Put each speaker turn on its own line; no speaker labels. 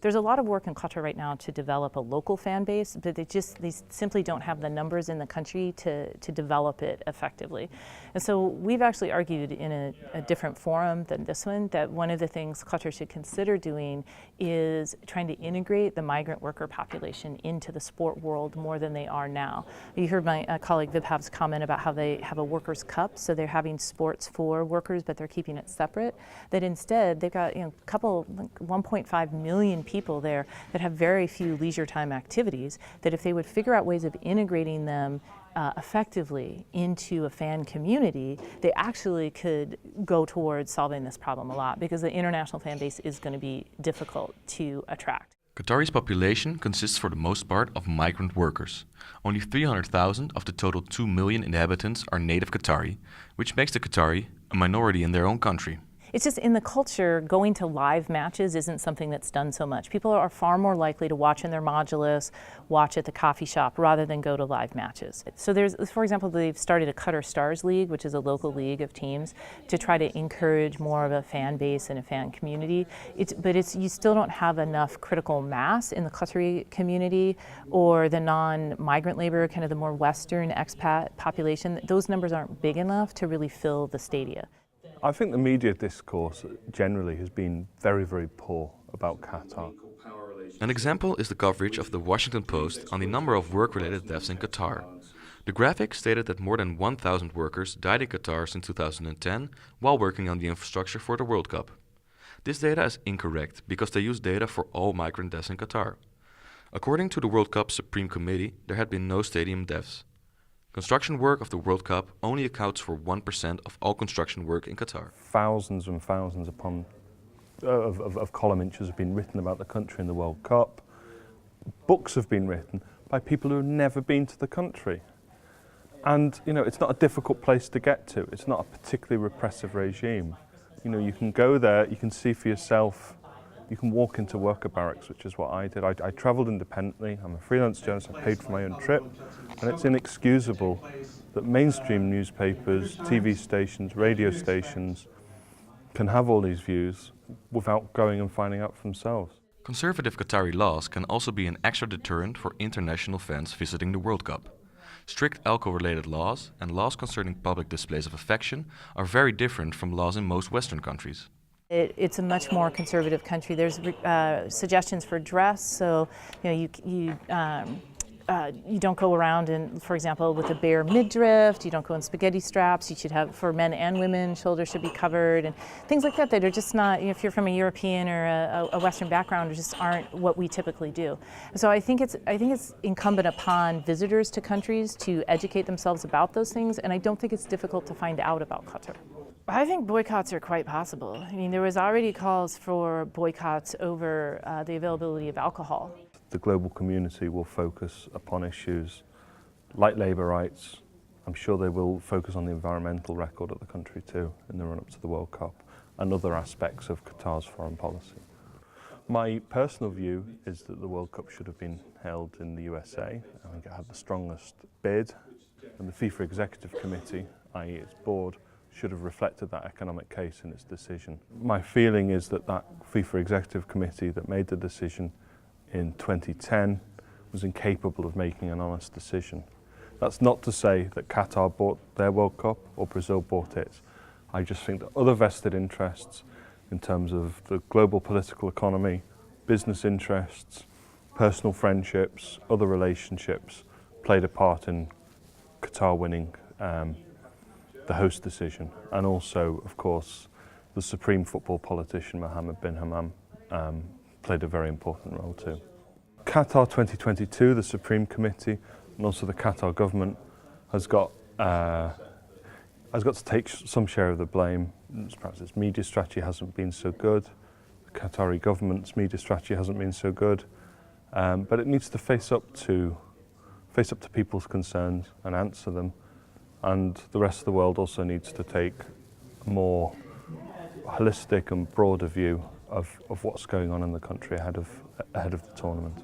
There's a lot of work in Qatar right now to develop a local fan base, but they simply don't have the numbers in the country to develop it effectively. And so we've actually argued in a different forum than this one that one of the things Qatar should consider doing is trying to integrate the migrant worker population into the sport world more than they are now. You heard my colleague Vibhav's comment about how they have a workers' cup, so they're having sports for workers, but they're keeping it separate. That instead they've got a couple, like 1.5 million people there that have very few leisure time activities. That if they would figure out ways of integrating them effectively into a fan community, they actually could go towards solving this problem a lot, because the international fan base is going to be difficult to attract.
Qatari's population consists for the most part of migrant workers. Only 300,000 of the total 2 million inhabitants are native Qatari, which makes the Qatari a minority in their own country.
It's just in the culture, going to live matches isn't something that's done so much. People are far more likely to watch in their modulus, watch at the coffee shop, rather than go to live matches. So there's, for example, they've started a Qatar Stars League, which is a local league of teams, to try to encourage more of a fan base and a fan community. But you still don't have enough critical mass in the Qatari community or the non-migrant labor, kind of the more Western expat population. Those numbers aren't big enough to really fill the stadia.
I think the media discourse generally has been very, very poor about Qatar.
An example is the coverage of the Washington Post on the number of work-related deaths in Qatar. The graphic stated that more than 1,000 workers died in Qatar since 2010 while working on the infrastructure for the World Cup. This data is incorrect because they use data for all migrant deaths in Qatar. According to the World Cup Supreme Committee, there had been no stadium deaths. Construction work of the World Cup only accounts for 1% of all construction work in Qatar.
Thousands and thousands of column inches have been written about the country in the World Cup. Books have been written by people who have never been to the country. And, it's not a difficult place to get to. It's not a particularly repressive regime. You can go there, you can see for yourself. You can walk into worker barracks, which is what I did. I travelled independently. I'm a freelance journalist. I paid for my own trip. And it's inexcusable that mainstream newspapers, TV stations, radio stations can have all these views without going and finding out for themselves.
Conservative Qatari laws can also be an extra deterrent for international fans visiting the World Cup. Strict alcohol-related laws and laws concerning public displays of affection are very different from laws in most Western countries.
It's a much more conservative country. There's suggestions for dress, so you don't go around in, for example, with a bare midriff. You don't go in spaghetti straps. You should have, for men and women, shoulders should be covered, and things like that are just not, if you're from a European or a Western background, just aren't what we typically do. So I think it's incumbent upon visitors to countries to educate themselves about those things, and I don't think it's difficult to find out about Qatar. I think boycotts are quite possible. I mean, there was already calls for boycotts over the availability of alcohol.
The global community will focus upon issues like labour rights. I'm sure they will focus on the environmental record of the country too in the run-up to the World Cup and other aspects of Qatar's foreign policy. My personal view is that the World Cup should have been held in the USA. I think it had the strongest bid, and the FIFA Executive Committee, i.e. its board, should have reflected that economic case in its decision. My feeling is that that FIFA Executive Committee that made the decision in 2010 was incapable of making an honest decision. That's not to say that Qatar bought their World Cup or Brazil bought it. I just think that other vested interests in terms of the global political economy, business interests, personal friendships, other relationships played a part in Qatar winning the host decision, and also, of course, the supreme football politician Mohammed bin Hammam played a very important role too. Qatar 2022, the Supreme Committee, and also the Qatar government has got to take some share of the blame. Perhaps its media strategy hasn't been so good. The Qatari government's media strategy hasn't been so good, but it needs to face up to people's concerns and answer them. And the rest of the world also needs to take a more holistic and broader view of what's going on in the country ahead of the tournament.